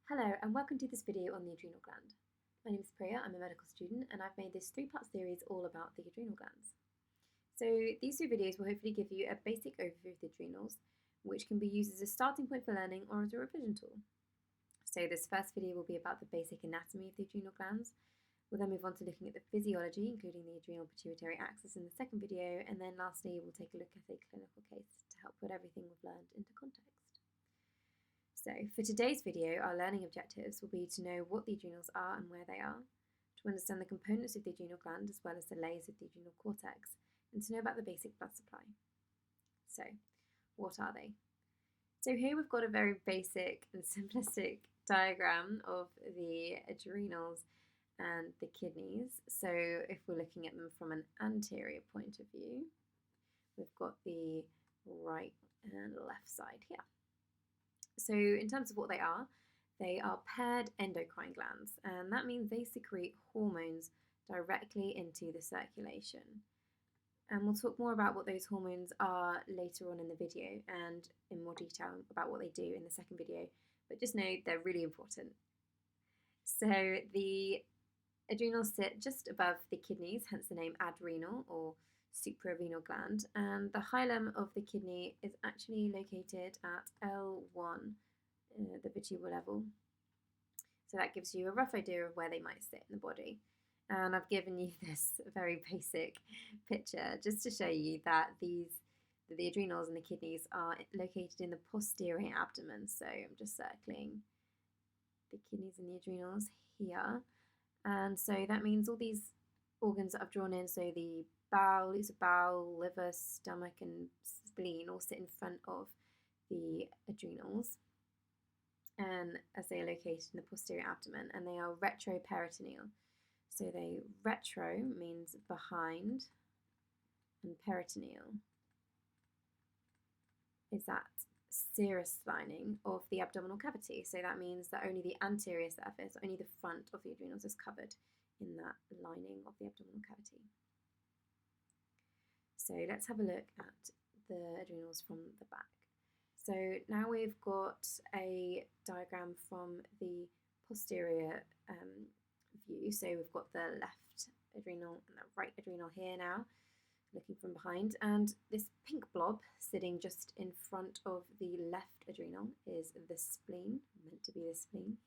Hello and welcome to this video on the adrenal gland. My name is Priya, I'm a medical student and I've made this three-part series all about the adrenal glands. So these three videos will hopefully give you a basic overview of the adrenals, which can be used as a starting point for learning or as a revision tool. So this first video will be about the basic anatomy of the adrenal glands. We'll then move on to looking at the physiology, including the adrenal pituitary axis in the second video, and then lastly we'll take a look at a clinical case to help put everything we've learned into context. So for today's video, our learning objectives will be to know what the adrenals are and where they are, to understand the components of the adrenal gland as well as the layers of the adrenal cortex, and to know about the basic blood supply. So, what are they? So here we've got a very basic and simplistic diagram of the adrenals and the kidneys. So if we're looking at them from an anterior point of view, we've got the right and left side here. So in terms of what they are paired endocrine glands, and that means they secrete hormones directly into the circulation. And we'll talk more about what those hormones are later on in the video and in more detail about what they do in the second video, but just know they're really important. So the adrenals sit just above the kidneys, hence the name adrenal or suprarenal gland, and the hilum of the kidney is actually located at L1, the vertebral level. So that gives you a rough idea of where they might sit in the body. And I've given you this very basic picture just to show you that the adrenals and the kidneys are located in the posterior abdomen. So I'm just circling the kidneys and the adrenals here. And so that means all these organs that I've drawn in, so the bowel, loose of bowel, liver, stomach, and spleen all sit in front of the adrenals, and as they are located in the posterior abdomen, and they are retroperitoneal. So retro means behind, and peritoneal is that serous lining of the abdominal cavity. So that means that only the anterior surface, only the front of the adrenals is covered in that lining of the abdominal cavity. So let's have a look at the adrenals from the back. So now we've got a diagram from the posterior view. So we've got the left adrenal and the right adrenal here now, looking from behind. And this pink blob sitting just in front of the left adrenal is the spleen, meant to be the spleen.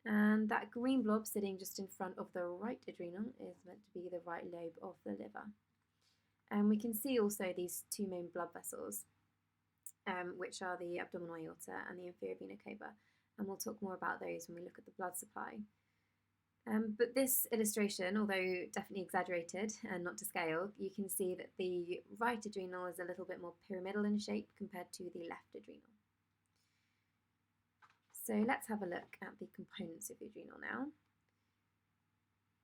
And that green blob sitting just in front of the right adrenal is meant to be the right lobe of the liver. And we can see also these two main blood vessels, which are the abdominal aorta and the inferior vena cava. And we'll talk more about those when we look at the blood supply. But this illustration, although definitely exaggerated and not to scale, you can see that the right adrenal is a little bit more pyramidal in shape compared to the left adrenal. So let's have a look at the components of the adrenal now.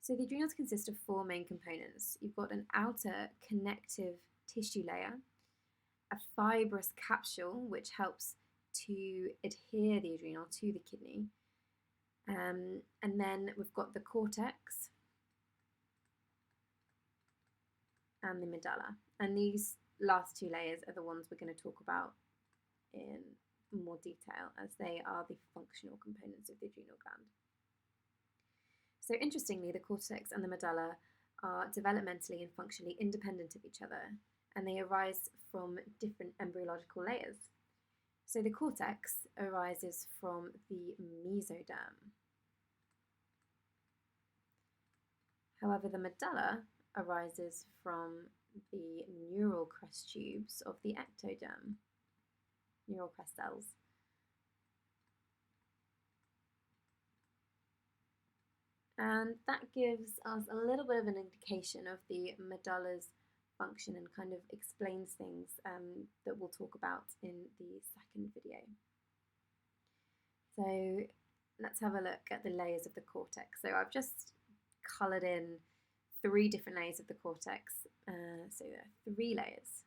So the adrenals consist of four main components. You've got an outer connective tissue layer, a fibrous capsule which helps to adhere the adrenal to the kidney, and then we've got the cortex and the medulla. And these last two layers are the ones we're going to talk about in more detail, as they are the functional components of the adrenal gland. So interestingly, the cortex and the medulla are developmentally and functionally independent of each other, and they arise from different embryological layers. So the cortex arises from the mesoderm. However, the medulla arises from the neural crest tubes of the ectoderm. Neural crest cells. And that gives us a little bit of an indication of the medulla's function and kind of explains things that we'll talk about in the second video. So let's have a look at the layers of the cortex. So I've just coloured in three different layers of the cortex. So there are three layers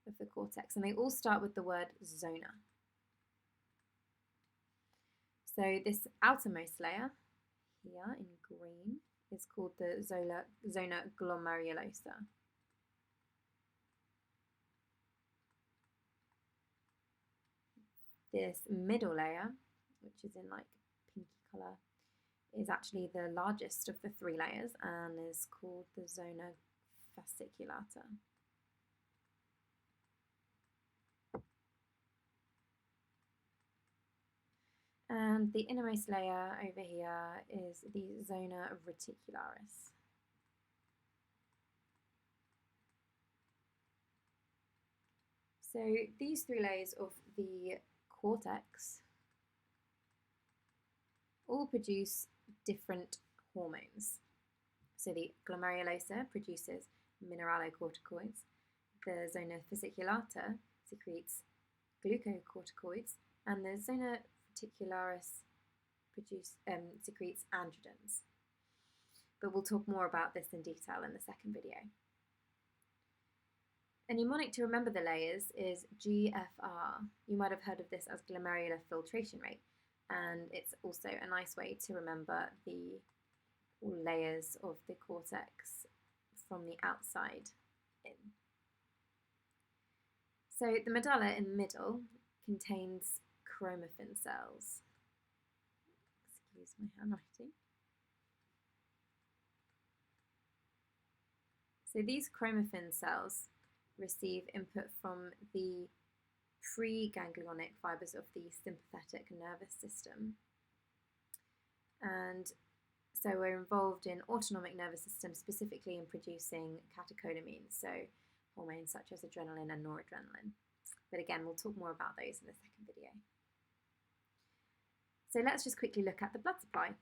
of the cortex, and they all start with the word zona. So this outermost layer here in green is called the zona glomerulosa. This middle layer, which is in like pinky colour, is actually the largest of the three layers and is called the zona fasciculata. And the innermost layer over here is the zona reticularis. So these three layers of the cortex all produce different hormones. So the glomerulosa produces mineralocorticoids, the zona fasciculata secretes glucocorticoids, and the zona reticularis secretes androgens. But we'll talk more about this in detail in the second video. A mnemonic to remember the layers is GFR. You might have heard of this as glomerular filtration rate, and it's also a nice way to remember the layers of the cortex from the outside in. So the medulla in the middle contains chromaffin cells. Excuse my handwriting. So these chromaffin cells receive input from the preganglionic fibers of the sympathetic nervous system. And so we're involved in autonomic nervous system, specifically in producing catecholamines, so hormones such as adrenaline and noradrenaline. But again, we'll talk more about those in the second video. So let's just quickly look at the blood supply.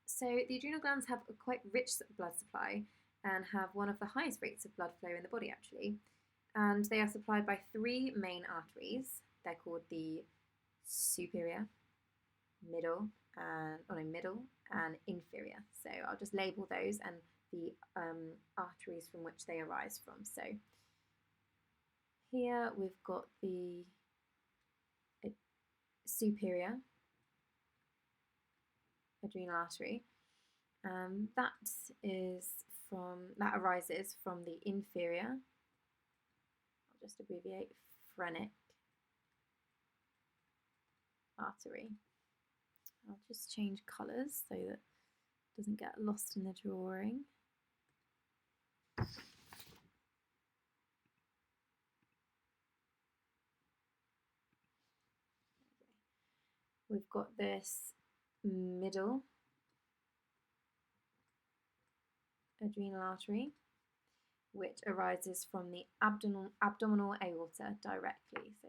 So the adrenal glands have a quite rich blood supply and have one of the highest rates of blood flow in the body actually. And they are supplied by three main arteries. They're called the superior, middle and inferior. So I'll just label those and the arteries from which they arise from. So here we've got the superior adrenal artery. That arises from the inferior, I'll just abbreviate, phrenic artery. I'll just change colours so that it doesn't get lost in the drawing. We've got this middle adrenal artery, which arises from the abdominal aorta directly. So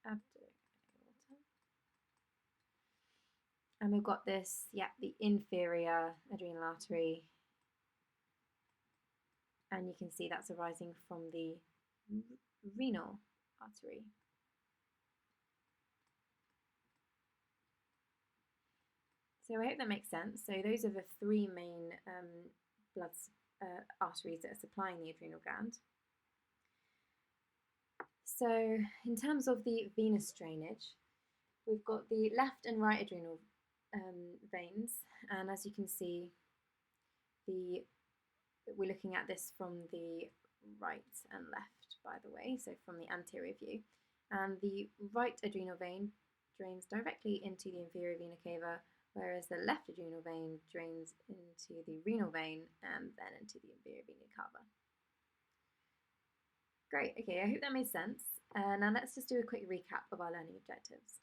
abdominal aorta. And we've got this, the inferior adrenal artery. And you can see that's arising from the renal artery. So I hope that makes sense. So those are the three main blood arteries that are supplying the adrenal gland. So in terms of the venous drainage, we've got the left and right adrenal veins, and as you can see, we're looking at this from the right and left, by the way, so from the anterior view. And the right adrenal vein drains directly into the inferior vena cava, whereas the left adrenal vein drains into the renal vein and then into the inferior vena cava. Great, okay, I hope that made sense. Now let's just do a quick recap of our learning objectives.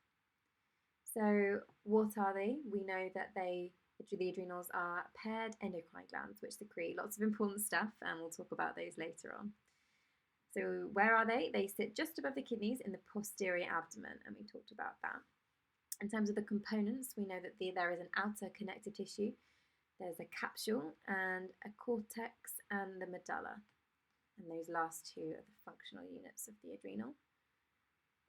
So what are they? We know that the adrenals are paired endocrine glands, which secrete lots of important stuff, and we'll talk about those later on. So where are they? They sit just above the kidneys in the posterior abdomen, and we talked about that. In terms of the components, we know that there is an outer connective tissue, there's a capsule and a cortex and the medulla. And those last two are the functional units of the adrenal.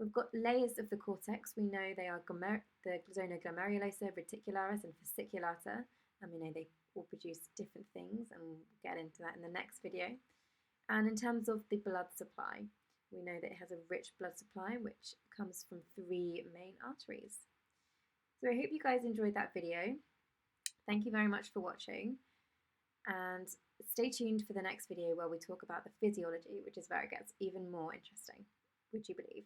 We've got layers of the cortex. We know they are the zona glomerulosa, reticularis and fasciculata, and we know they all produce different things, and we'll get into that in the next video. And in terms of the blood supply, we know that it has a rich blood supply which comes from three main arteries. So I hope you guys enjoyed that video. Thank you very much for watching, and stay tuned for the next video where we talk about the physiology, which is where it gets even more interesting. Would you believe?